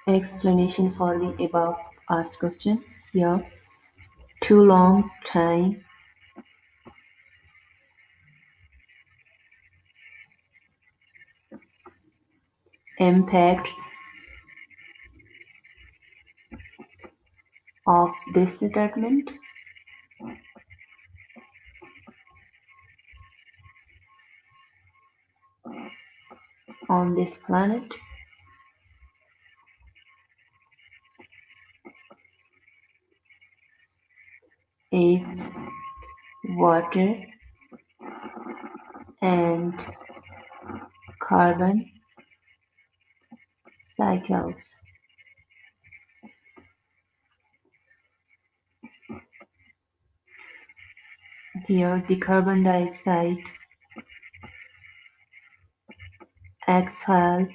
Explanation for the above asked question here. Too long time impacts of this statement on this planet is water and carbon cycles. Here the carbon dioxide exhale